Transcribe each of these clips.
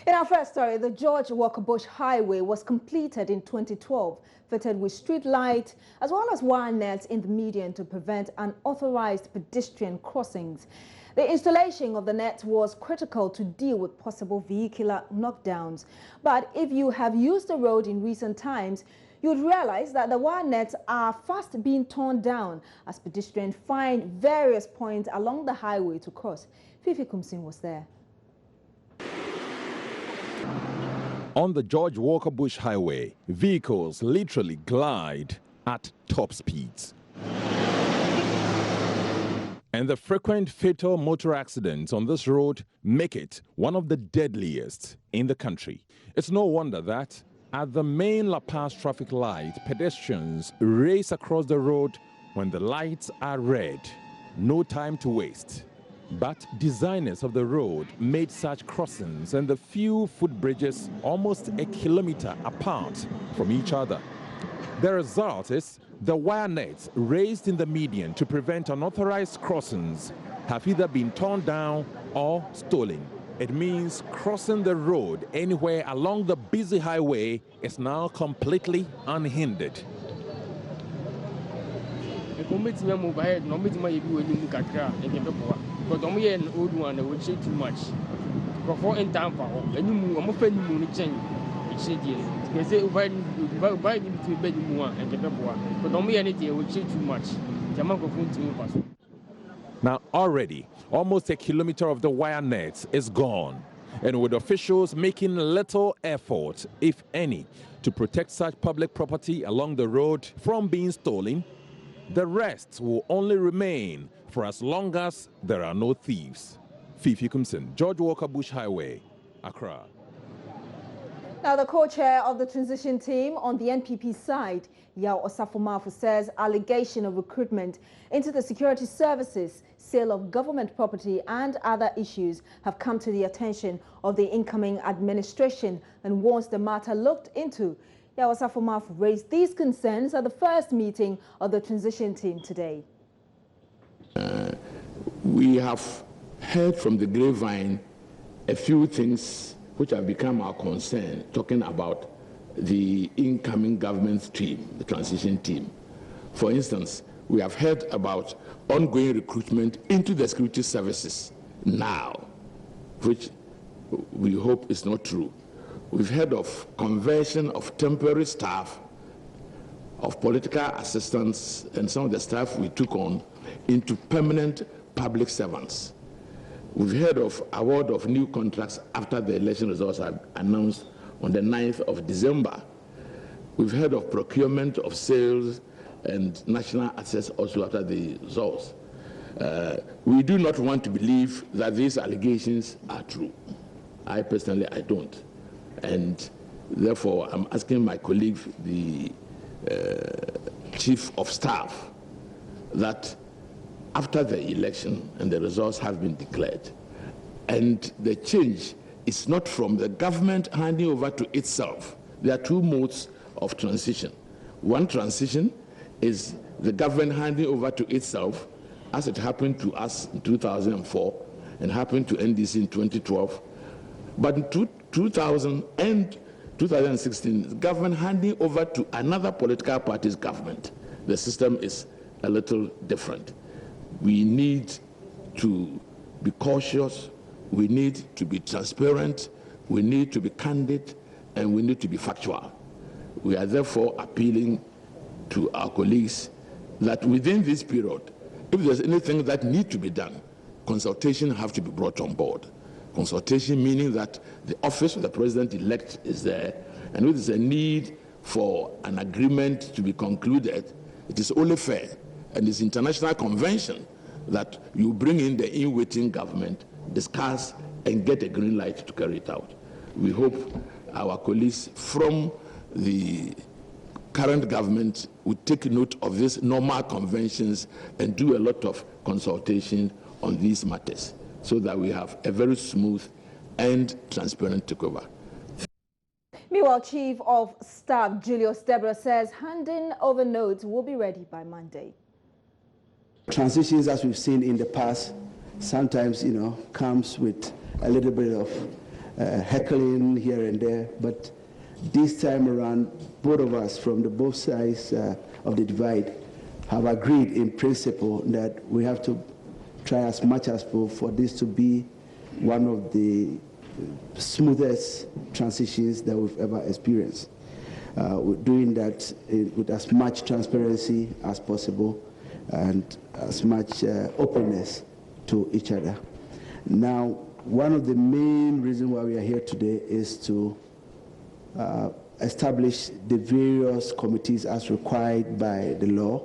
In our first story, the George Walker Bush Highway was completed in 2012, fitted with street lights as well as wire nets in the median to prevent unauthorized pedestrian crossings. The installation of the nets was critical to deal with possible vehicular knockdowns. But if you have used the road in recent times, you'd realize that the wire nets are fast being torn down as pedestrians find various points along the highway to cross. Fifi Kumsin was there. On the George Walker Bush Highway, vehicles literally glide at top speeds. And the frequent fatal motor accidents on this road make it one of the deadliest in the country. It's no wonder that at the main La Paz traffic light, pedestrians race across the road when the lights are red. No time to waste. But designers of the road made such crossings and the few footbridges almost a kilometer apart from each other. The result is the wire nets raised in the median to prevent unauthorized crossings have either been torn down or stolen. It means crossing the road anywhere along the busy highway is now completely unhindered. But I'm here an old one that would say too much. Before in time for any more, I'm afraid you won't change. It's a deal. They say, buy him to bed more and get up one. But I'm here anything would say too much. Now, already, almost a kilometer of the wire nets is gone. And with officials making little effort, if any, to protect such public property along the road from being stolen, the rest will only remain for as long as there are no thieves. Fifi Kumsin, George Walker Bush Highway, Accra. Now, the co-chair of the transition team on the NPP side, Yao Osafumafu, says allegation of recruitment into the security services, sale of government property and other issues have come to the attention of the incoming administration and wants the matter looked into. Yao Osafumafu raised these concerns at the first meeting of the transition team today. We have heard from the grapevine a few things which have become our concern, talking about the incoming government team, the transition team. For instance, we have heard about ongoing recruitment into the security services now, which we hope is not true. We've heard of conversion of temporary staff, of political assistants, and some of the staff we took on into permanent public servants. We've heard of award of new contracts after the election results are announced on the 9th of December. We've heard of procurement of sales and national access also after the results. We do not want to believe that these allegations are true. I personally, I don't. And therefore, I'm asking my colleague, the Chief of Staff, that after the election and the results have been declared, and the change is not from the government handing over to itself. There are two modes of transition. One transition is the government handing over to itself, as it happened to us in 2004 and happened to NDC in 2012. But in 2000 and 2016, the government handing over to another political party's government. The system is a little different. We need to be cautious, we need to be transparent, we need to be candid, and we need to be factual. We are therefore appealing to our colleagues that within this period, if there's anything that needs to be done, consultation have to be brought on board. Consultation meaning that the office of the president-elect is there, and if there's a need for an agreement to be concluded, it is only fair, and it's international convention that you bring in the in-waiting government, discuss, and get a green light to carry it out. We hope our colleagues from the current government would take note of these normal conventions and do a lot of consultation on these matters so that we have a very smooth and transparent takeover. Meanwhile, Chief of Staff Julius Deborah says handing over notes will be ready by Monday. Transitions, as we've seen in the past, sometimes, comes with a little bit of heckling here and there, but this time around, both of us from both sides of the divide have agreed in principle that we have to try as much as possible for this to be one of the smoothest transitions that we've ever experienced. We're doing that with as much transparency as possible and as much openness to each other. Now, one of the main reasons why we are here today is to establish the various committees as required by the law,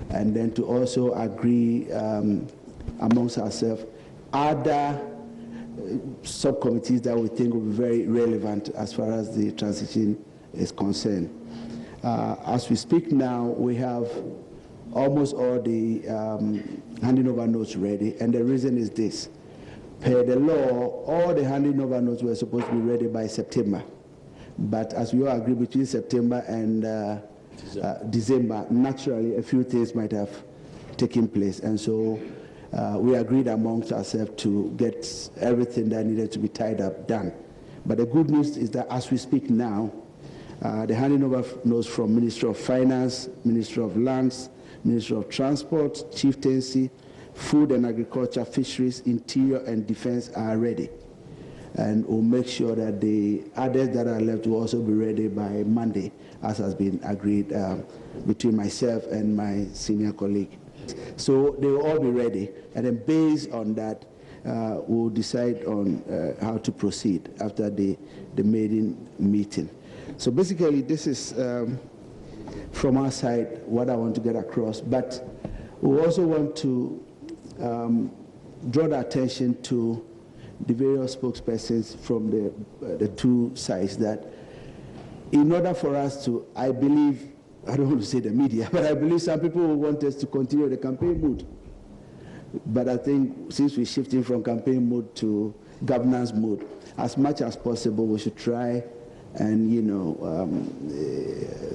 and then to also agree amongst ourselves other subcommittees that we think will be very relevant as far as the transition is concerned. As we speak now, we have almost all the handing over notes ready, and the reason is this. Per the law, all the handing over notes were supposed to be ready by September. But as we all agree, between September and December, naturally, a few things might have taken place. And so we agreed amongst ourselves to get everything that needed to be tied up done. But the good news is that as we speak now, the handing over notes from Ministry of Finance, Ministry of Lands, Ministry of Transport, Chieftaincy, Food and Agriculture, Fisheries, Interior and Defense are ready. And we'll make sure that the others that are left will also be ready by Monday, as has been agreed between myself and my senior colleague. So they will all be ready, and then based on that, we'll decide on how to proceed after the maiden meeting. So basically, this is from our side what I want to get across, but we also want to draw the attention to the various spokespersons from the two sides, that in order for us to, I believe, I don't want to say the media, but I believe some people will want us to continue the campaign mood. But I think since we're shifting from campaign mode to governance mode, as much as possible we should try and,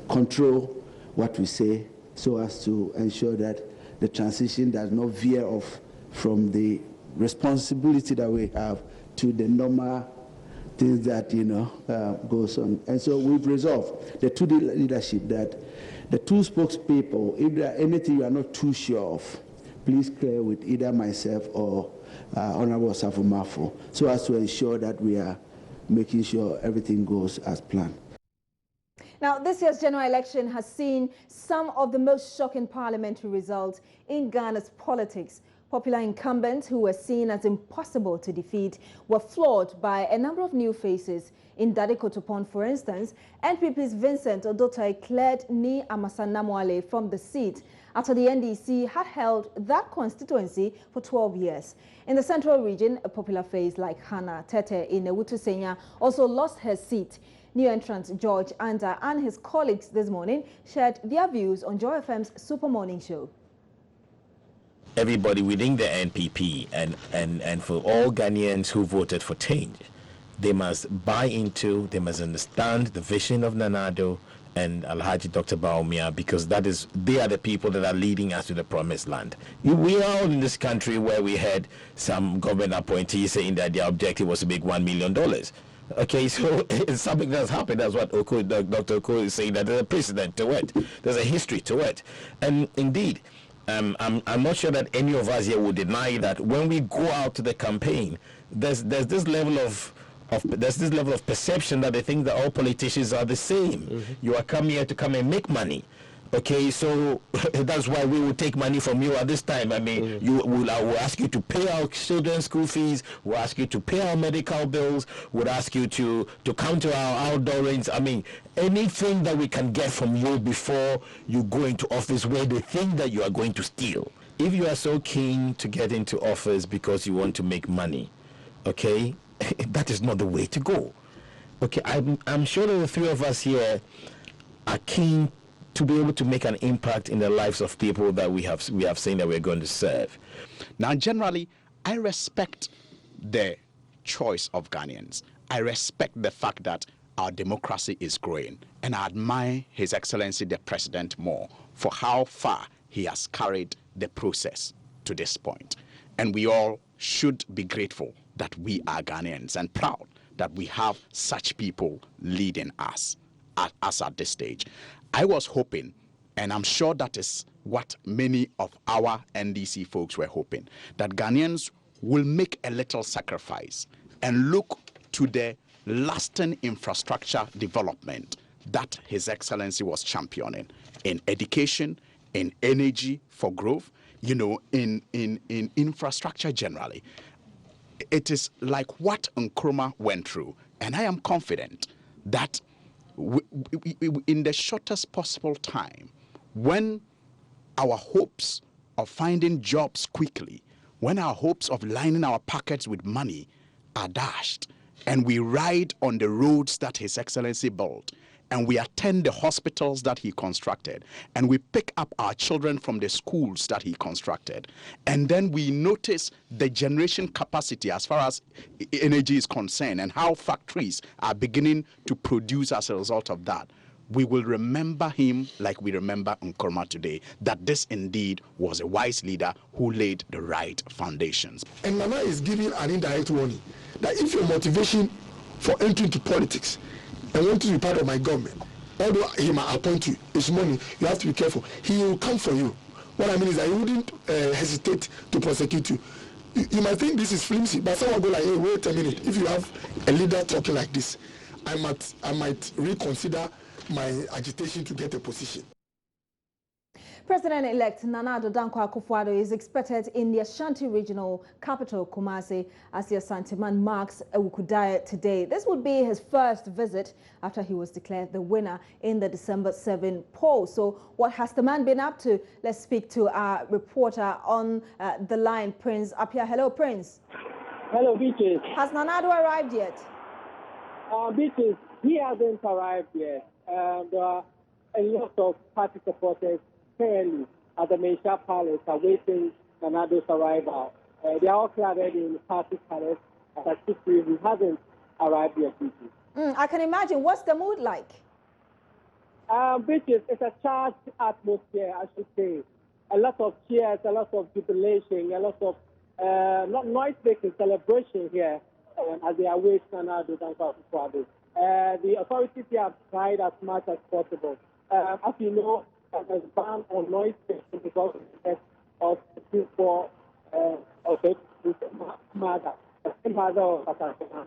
control what we say so as to ensure that the transition does not veer off from the responsibility that we have to the normal things that goes on. And so we've resolved, the two leadership, that the two spokespeople, if there are anything you are not too sure of, please clear with either myself or Honorable Safo, so as to ensure that we are making sure everything goes as planned. Now, this year's general election has seen some of the most shocking parliamentary results in Ghana's politics. Popular incumbents who were seen as impossible to defeat were floored by a number of new faces. In Dade Kotopon, for instance, NPP's Vincent Odotai cleared Ni Amasanamwale from the seat after the NDC had held that constituency for 12 years. In the central region, a popular face like Hannah Tete in Ewutu Senya also lost her seat. New entrant George Anda and his colleagues this morning shared their views on Joy FM's Super Morning Show. Everybody within the NPP and for all Ghanaians who voted for change, they must buy into, they must understand the vision of Nana Addo and Alhaji Dr. Bawumia, because they are the people that are leading us to the promised land. We are all in this country where we had some government appointees saying that their objective was to make $1 million. Okay, so it's something that's happened. That's what Dr. Oko is saying, that there's a precedent to it. There's a history to it. And indeed, I'm not sure that any of us here would deny that when we go out to the campaign, there's this level of perception that they think that all politicians are the same. Mm-hmm. You are coming here to come and make money. Okay, so that's why we will take money from you at this time. I mean, I will ask you to pay our children's school fees, we'll ask you to pay our medical bills, we'll ask you to counter our outdoor rents. I mean, anything that we can get from you before you go into office where they think that you are going to steal. If you are so keen to get into office because you want to make money, okay, that is not the way to go. Okay, I'm sure that the three of us here are keen to be able to make an impact in the lives of people that we have seen that we're going to serve. Now, generally, I respect the choice of Ghanaians. I respect the fact that our democracy is growing, and I admire His Excellency the President more for how far he has carried the process to this point. And we all should be grateful that we are Ghanaians and proud that we have such people leading us at this stage. I was hoping, and I'm sure that is what many of our NDC folks were hoping, that Ghanaians will make a little sacrifice and look to the lasting infrastructure development that His Excellency was championing in education, in energy for growth, in infrastructure generally. It is like what Nkrumah went through, and I am confident that in the shortest possible time, when our hopes of finding jobs quickly, when our hopes of lining our pockets with money are dashed, and we ride on the roads that His Excellency built, and we attend the hospitals that he constructed, and we pick up our children from the schools that he constructed, and then we notice the generation capacity as far as energy is concerned and how factories are beginning to produce as a result of that, we will remember him like we remember Nkrumah today, that this indeed was a wise leader who laid the right foundations. And Nana is giving an indirect warning that if your motivation for entering into politics and want to be part of my government, although he might appoint you, it's money, you have to be careful. He will come for you. What I mean is that he wouldn't hesitate to prosecute you. You might think this is flimsy, but someone will go like, hey, wait a minute. If you have a leader talking like this, I might reconsider my agitation to get a position. President-elect Nana Addo Dankwa Akufo-Addo is expected in the Ashanti regional capital, Kumasi, as the Asanteman marks Ewukudai today. This would be his first visit after he was declared the winner in the December 7 poll. So what has the man been up to? Let's speak to our reporter on the line, Prince Apia. Hello, Prince. Hello, Beaches. Has Nana Addo arrived yet? Beaches, he hasn't arrived yet. There are a lot of party supporters currently at the Mensah Palace awaiting Nana Addo's arrival. They are all gathered in the party palace as I speak to you. He hasn't arrived yet, Beaches. I can imagine. What's the mood like? Beaches, it's a charged atmosphere, I should say. A lot of cheers, a lot of jubilation, a lot of not noise-making celebration here as they await Nana Addo Dankwa Akufo-Addo. The authorities here have tried as much as possible. As you know, there's a ban on noise making because of the people of it, his mother of Asanteman.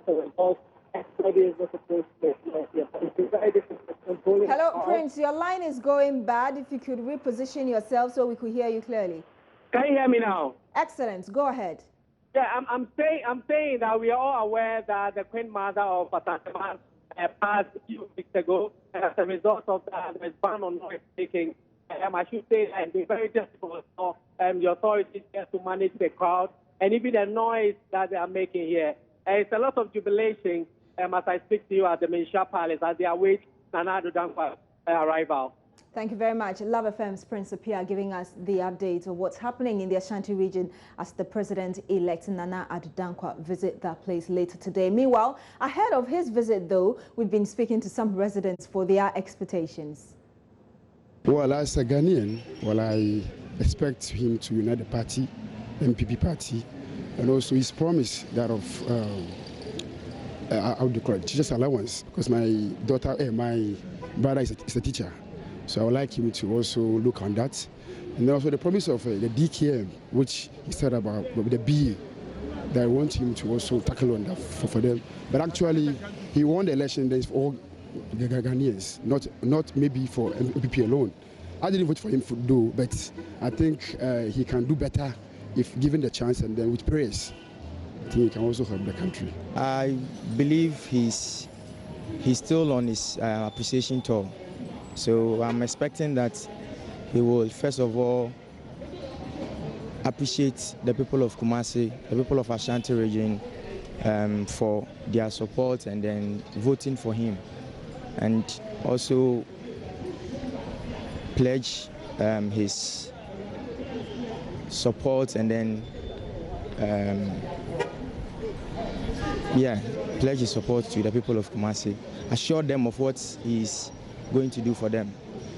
So because everybody is not supposed to it's very difficult to control. Hello, Prince. Your line is going bad. If you could reposition yourself so we could hear you clearly. Can you hear me now? Excellent. Go ahead. Yeah, I'm saying that we are all aware that the Queen Mother of Asanteman passed a few weeks ago, and as a result of that, there's ban on noise making. I should say that it's very difficult for the authorities here to manage the crowd and even the noise that they are making here. It's a lot of jubilation as I speak to you at the Mensah Palace as they await Nana Addo Dankwa's arrival. Thank you very much. Love FM's Prince Apia giving us the update of what's happening in the Ashanti region as the president-elect Nana Addo Dankwa visit that place later today. Meanwhile, ahead of his visit, though, we've been speaking to some residents for their expectations. Well, as a Ghanaian, I expect him to unite the party, MPP party, and also his promise that of how do you call it, teacher's allowance, because my brother is a teacher. So I would like him to also look on that. And also the promise of the DKM, which he said about the BA, that I want him to also tackle on that for them. But actually, he won the election for all the Ghanaians, not maybe for MPP alone. I didn't vote for him but I think he can do better if given the chance, and then with prayers, I think he can also help the country. I believe he's still on his appreciation tour. So I'm expecting that he will, first of all, appreciate the people of Kumasi, the people of Ashanti region for their support and then voting for him. And also pledge his support and then, pledge his support to the people of Kumasi. Assure them of what he's going to do for them.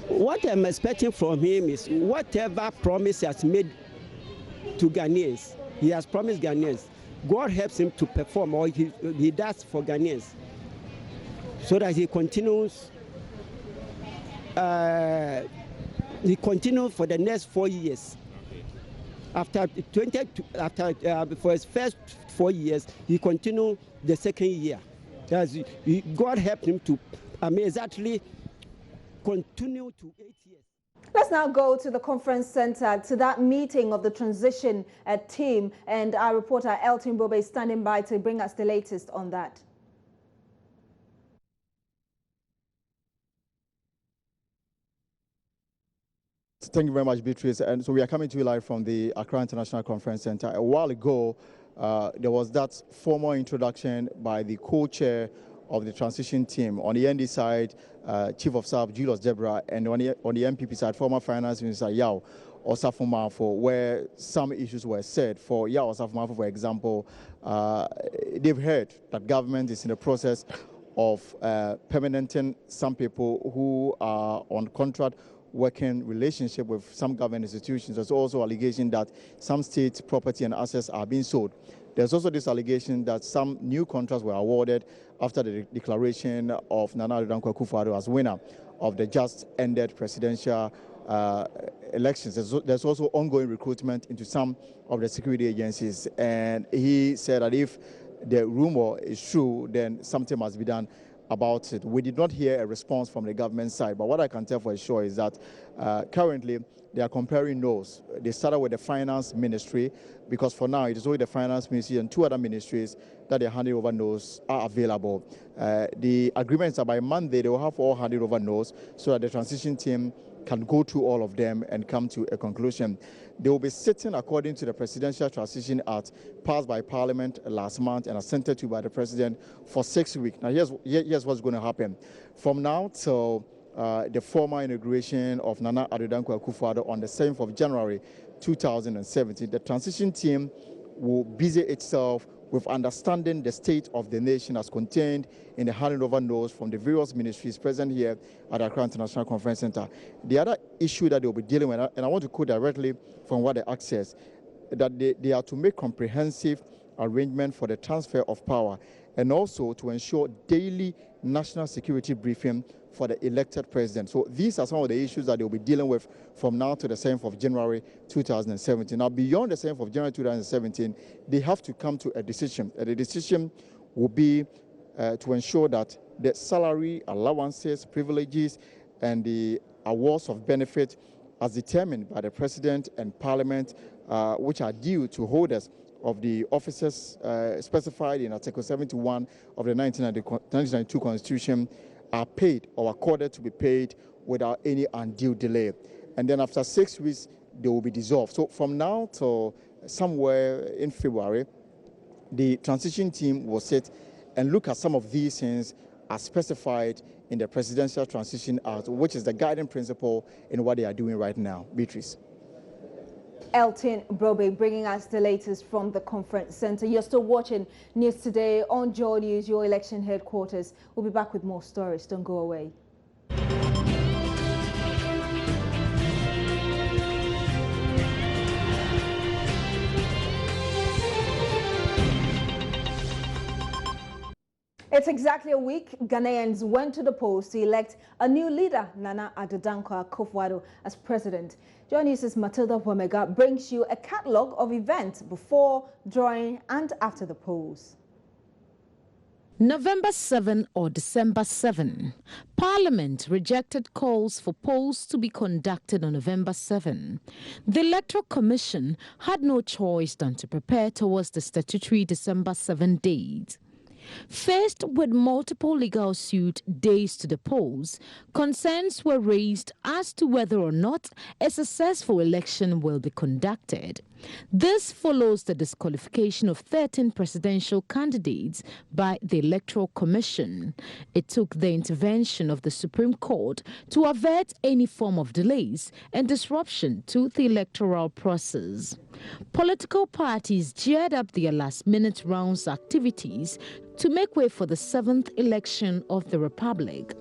What I'm expecting from him is whatever promise he has made to Ghanaians, he has promised Ghanaians God helps him to perform, or he does for Ghanaians, so that he continues for the next 4 years. After for his first 4 years, he continued the second year. God helped him to exactly continue to 8 years. Let's now go to the conference center, to that meeting of the transition team, and our reporter Elton Bobe is standing by to bring us the latest on that. Thank you very much, Beatrice. And so we are coming to you live from the Accra International Conference Center. A while ago, there was that formal introduction by the co-chair of the transition team. On the ND side, Chief of Staff Julius Deborah, and on the MPP side, former Finance Minister Yao Osafo-Maafo, where some issues were said. For Yao Osafo-Maafo, for example, they've heard that government is in the process of permanenting some people who are on contract working relationship with some government institutions. There's also allegation that some state property and assets are being sold. There's also this allegation that some new contracts were awarded after the declaration of Nana Addo Dankwa Akufo-Addo as winner of the just ended presidential elections. There's also ongoing recruitment into some of the security agencies, and he said that if the rumor is true, then something must be done about it. We did not hear a response from the government side, but what I can tell for sure is that currently they are comparing notes. They started with the finance ministry, because for now it is only the finance ministry and two other ministries that they handed over notes are available. The agreements are by Monday, they will have all handed over notes so that the transition team can go through all of them and come to a conclusion. They will be sitting according to the Presidential Transition Act passed by Parliament last month and assented to by the President for 6 weeks. Now, here's what's going to happen. From now till the formal inauguration of Nana Addo Dankwa Akufo-Addo on the 7th of January 2017, the transition team will busy itself with understanding the state of the nation as contained in the handing over notes from the various ministries present here at the Accra International Conference Center. The other issue that they'll be dealing with, and I want to quote directly from what the Act says, that they are to make comprehensive arrangement for the transfer of power and also to ensure daily national security briefing for the elected president. So these are some of the issues that they'll be dealing with from now to the 7th of January 2017. Now, beyond the 7th of January 2017, they have to come to a decision. And the decision will be to ensure that the salary, allowances, privileges, and the awards of benefit as determined by the president and parliament, which are due to holders of the offices specified in Article 71 of the 1992 Constitution are paid or accorded to be paid without any undue delay. And then after 6 weeks, they will be dissolved. So from now to somewhere in February, the transition team will sit and look at some of these things as specified in the Presidential Transition Act, which is the guiding principle in what they are doing right now. Beatrice. Elton Brobe bringing us the latest from the conference center. You're still watching News Today on Joy News, your election headquarters. We'll be back with more stories. Don't go away. It's exactly a week Ghanaians went to the polls to elect a new leader, Nana Addo Dankwa Akufo-Addo, as president. Joy News' Matilda Womega brings you a catalogue of events before, during and after the polls. November 7 or December 7. Parliament rejected calls for polls to be conducted on November 7. The Electoral Commission had no choice than to prepare towards the statutory December 7 date. Faced with multiple legal suit days to the polls, concerns were raised as to whether or not a successful election will be conducted. This follows the disqualification of 13 presidential candidates by the Electoral Commission. It took the intervention of the Supreme Court to avert any form of delays and disruption to the electoral process. Political parties geared up their last-minute rounds activities to make way for the 7th election of the Republic.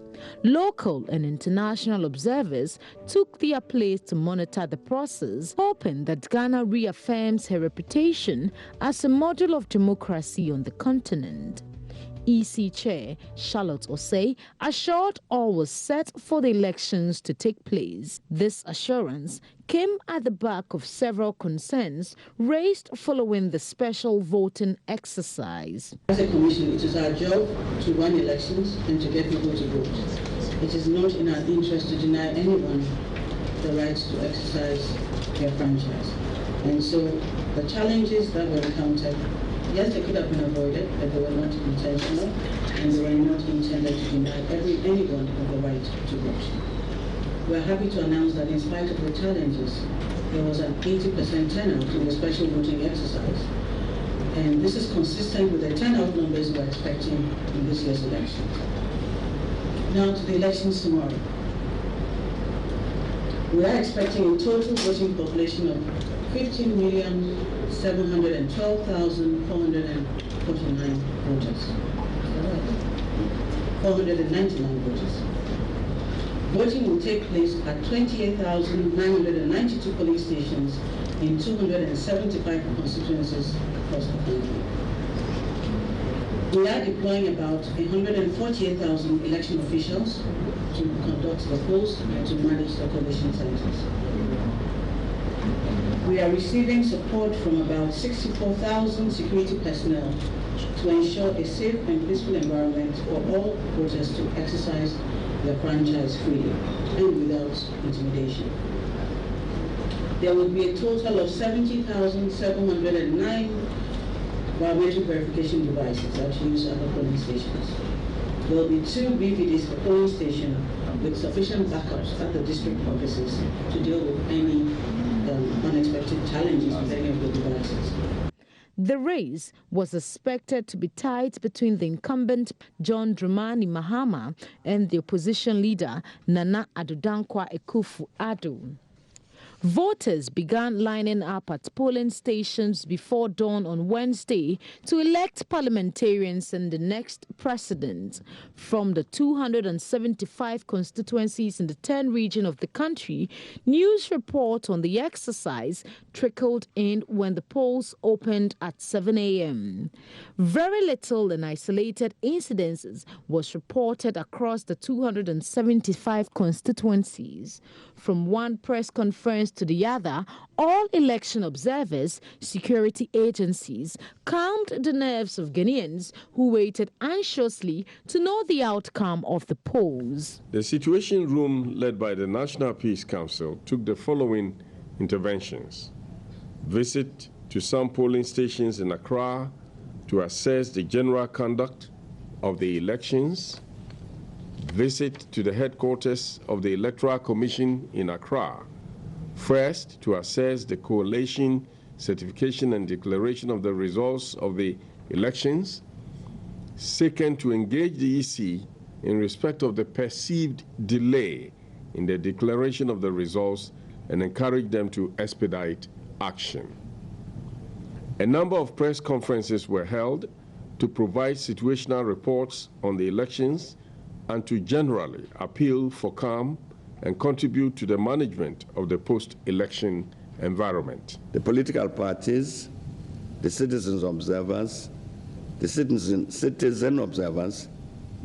Local and international observers took their place to monitor the process, hoping that Ghana reaffirms her reputation as a model of democracy on the continent. EC Chair Charlotte Osei assured all was set for the elections to take place. This assurance came at the back of several concerns raised following the special voting exercise. As a commission, it is our job to run elections and to get people to vote. It is not in our interest to deny anyone the right to exercise their franchise. And so the challenges that were encountered, yes, they could have been avoided, but they were not intentional, and they were not intended to deny anyone of the right to vote. We're happy to announce that in spite of the challenges, there was an 80% turnout in the special voting exercise. And this is consistent with the turnout numbers we're expecting in this year's election. Now to the elections tomorrow. We are expecting a total voting population of 15,712,449 voters. 499 voters. Voting will take place at 28,992 polling stations in 275 constituencies across the country. We are deploying about 148,000 election officials to conduct the polls and to manage the collation centers. We are receiving support from about 64,000 security personnel to ensure a safe and peaceful environment for all voters to exercise their franchise freely and without intimidation. There will be a total of 70,709 biometric verification devices that use at the polling stations. There will be 2 BVDs per polling station with sufficient backups at the district offices to deal with any unexpected challenges with any of the devices. The race was expected to be tight between the incumbent John Dramani Mahama and the opposition leader Nana Addo Dankwa Akufo-Addo. Voters began lining up at polling stations before dawn on Wednesday to elect parliamentarians and the next president. From the 275 constituencies in the 10 regions of the country, news report on the exercise trickled in when the polls opened at 7 a.m. Very little and isolated incidences was reported across the 275 constituencies. From one press conference to the other, all election observers, security agencies calmed the nerves of Ghanaians who waited anxiously to know the outcome of the polls. The Situation Room, led by the National Peace Council, took the following interventions: visit to some polling stations in Accra to assess the general conduct of the elections, visit to the headquarters of the Electoral Commission in Accra, first to assess the collation, certification and declaration of the results of the elections, second to engage the EC in respect of the perceived delay in the declaration of the results and encourage them to expedite action. A number of press conferences were held to provide situational reports on the elections and to generally appeal for calm and contribute to the management of the post-election environment. The political parties, the citizens observers, the citizen observers,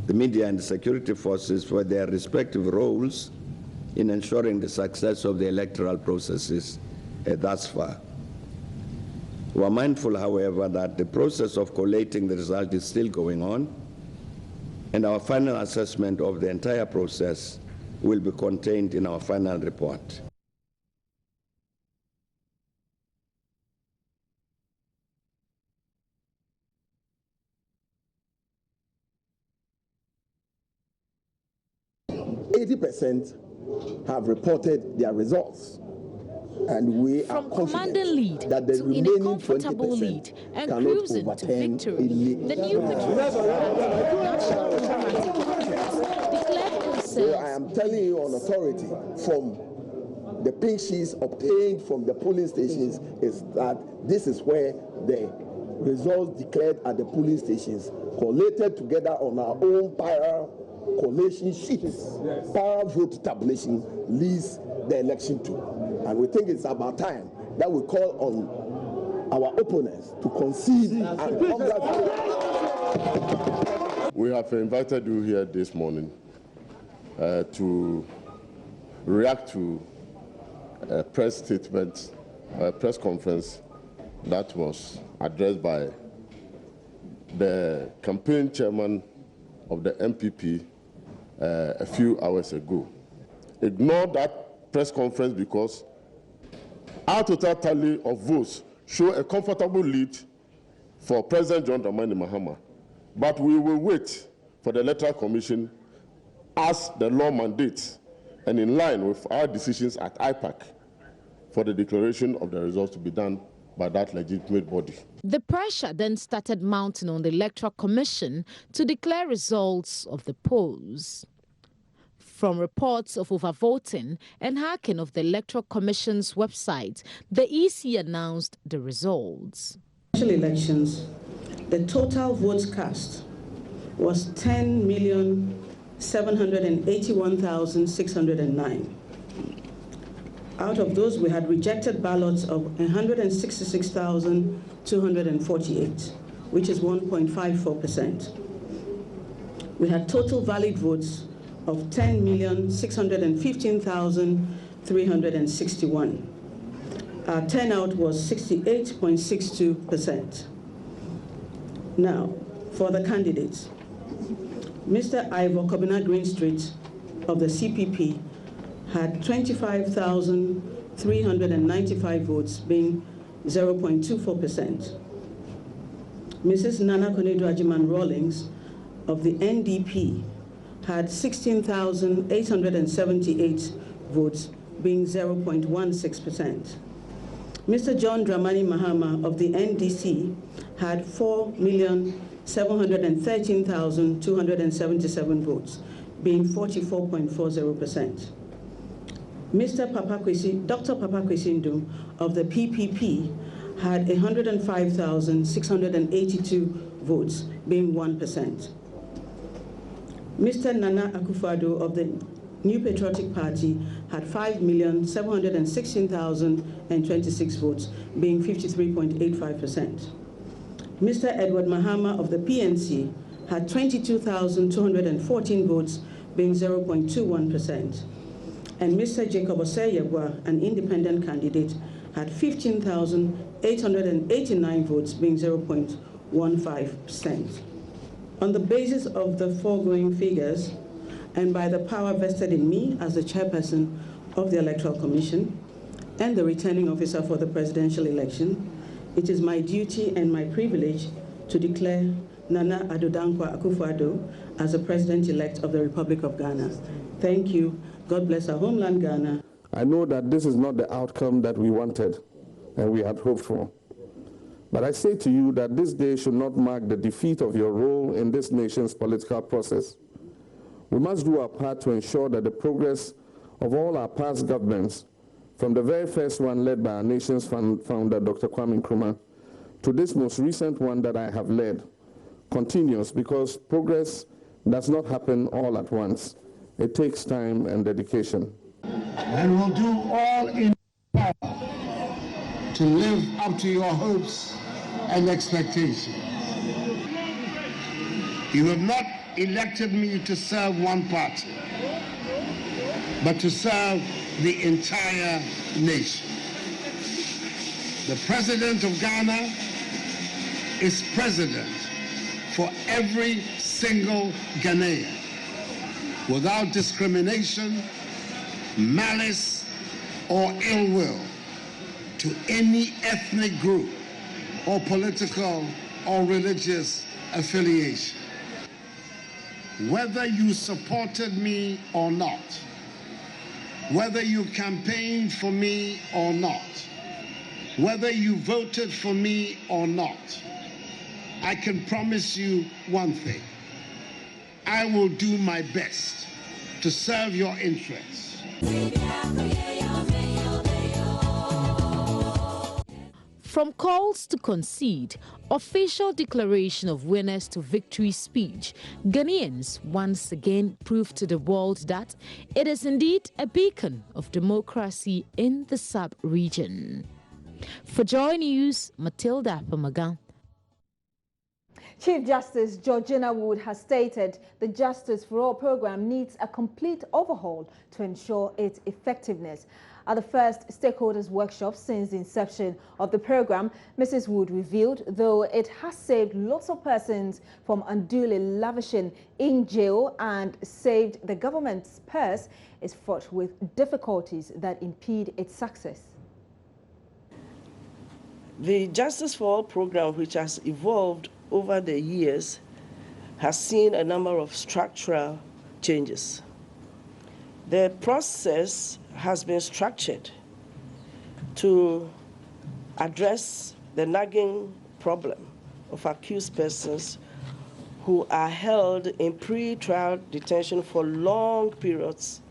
the media and the security forces for their respective roles in ensuring the success of the electoral processes thus far. We are mindful, however, that the process of collating the result is still going on, and our final assessment of the entire process will be contained in our final report. %80 have reported their results. And we are confident lead that the to remaining in a comfortable 20% lead and cannot cruising to overturn victory. The new National Democratic Conference declared themselves. So I am telling you on authority from the pink sheets obtained from the polling stations is that this is where the results declared at the polling stations collated together on our own collation sheets, para vote tabulation leads the election to. And we think it's about time that we call on our opponents to concede and congratulate. We have invited you here this morning to react to a press statement, a press conference that was addressed by the campaign chairman of the MPP a few hours ago. Ignore that press conference because our total tally of votes show a comfortable lead for President John Dramani Mahama. But we will wait for the Electoral Commission as the law mandates and in line with our decisions at IPAC for the declaration of the results to be done by that legitimate body. The pressure then started mounting on the Electoral Commission to declare results of the polls. From reports of overvoting and hacking of the Electoral Commission's website, the EC announced the results. Elections, the total votes cast was 10,781,609. Out of those, we had rejected ballots of 166,248, which is 1.54%. We had total valid votes of 10,615,361. Our turnout was 68.62%. Now, for the candidates, Mr. Ivor Kobina Greenstreet of the CPP had 25,395 votes, being 0.24%. Mrs. Nana Konedu Ajiman Rawlings of the NDP had 16,878 votes, being 0.16%. Mr. John Dramani Mahama of the NDC had 4,713,277 votes, being 44.40%. Dr. Papa Kwesi Ndum of the PPP had 105,682 votes, being 1%. Mr. Nana Akufo-Addo of the New Patriotic Party had 5,716,026 votes, being 53.85%. Mr. Edward Mahama of the PNC had 22,214 votes, being 0.21%. And Mr. Jacob Osei-Yeboah, an independent candidate, had 15,889 votes, being 0.15%. On the basis of the foregoing figures, and by the power vested in me as the chairperson of the Electoral Commission and the returning officer for the presidential election, it is my duty and my privilege to declare Nana Addo Dankwa Akufo-Addo as the president-elect of the Republic of Ghana. Thank you. God bless our homeland, Ghana. I know that this is not the outcome that we wanted and we had hoped for. But I say to you that this day should not mark the defeat of your role in this nation's political process. We must do our part to ensure that the progress of all our past governments, from the very first one led by our nation's founder, Dr. Kwame Nkrumah, to this most recent one that I have led, continues, because progress does not happen all at once. It takes time and dedication. And we'll do all in our power to live up to your hopes and expectations. You have not elected me to serve one party, but to serve the entire nation. The President of Ghana is president for every single Ghanaian, without discrimination, malice, or ill will to any ethnic group or political or religious affiliation. Whether you supported me or not, whether you campaigned for me or not, whether you voted for me or not, I can promise you one thing. I will do my best to serve your interests. From calls to concede, official declaration of winners to victory speech, Ghanaians once again proved to the world that it is indeed a beacon of democracy in the sub-region. For Joy News, Matilda Pamagan. Chief Justice Georgina Wood has stated the Justice for All program needs a complete overhaul to ensure its effectiveness. At the first stakeholders workshop since the inception of the program, Mrs. Wood revealed though it has saved lots of persons from unduly lavishing in jail and saved the government's purse, is fraught with difficulties that impede its success. The Justice for All program, which has evolved over the years, has seen a number of structural changes. The process has been structured to address the nagging problem of accused persons who are held in pre-trial detention for long periods,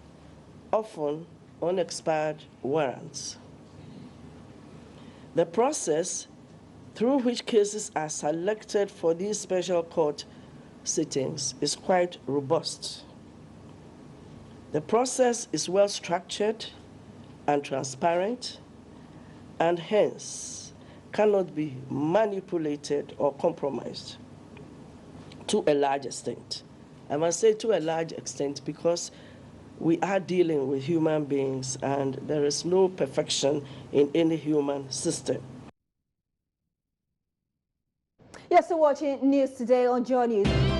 often on expired warrants. The process through which cases are selected for these special court sittings is quite robust. The process is well structured and transparent, and hence cannot be manipulated or compromised to a large extent. I must say to a large extent because we are dealing with human beings and there is no perfection in any human system. Yes, so watching News Today on Joy News.